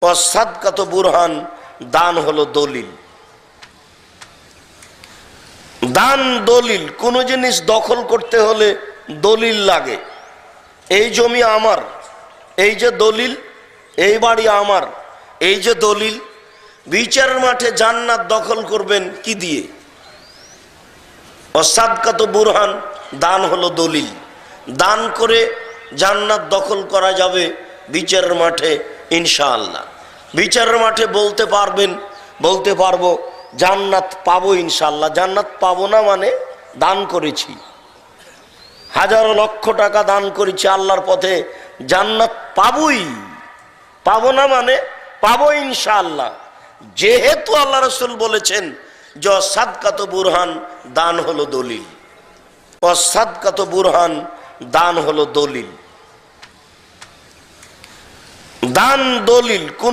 ওয়াসাদকাতু বুরহান, দান হলো দলিল। দান দলিল। কোন জিনিস দখল করতে হলে দলিল লাগে। এই জমি আমার, এই যে দলিল, এই বাড়ি আমার, এই যে দলিল। বিচারের মাঠে জান্নাত দখল করবেন কি দিয়ে? ওয়াসাদকাতু বুরহান, দান হলো দলিল। দান করে জান্নাত দখল করা যাবে বিচারের মাঠে ইনশাআল্লাহ। বিচারের মাঠে বলতে পারবেন, বলতে পারবো জান্নাত পাবো ইনশাআল্লাহ। জান্নাত পাবো না মানে দান করেছি, হাজারো লক্ষ টাকা দান করেছি আল্লাহর পথে, জান্নাত পাবোই। পাবো না মানে পাবো ইনশাআল্লাহ। যেহেতু আল্লাহ রাসূল বলেছেন যে ওয়াসাদকাতু বুরহান, দান হলো দলিল। ওয়াসাদকাতু বুরহান, দান হলো দলিল। দান দলিল। কোন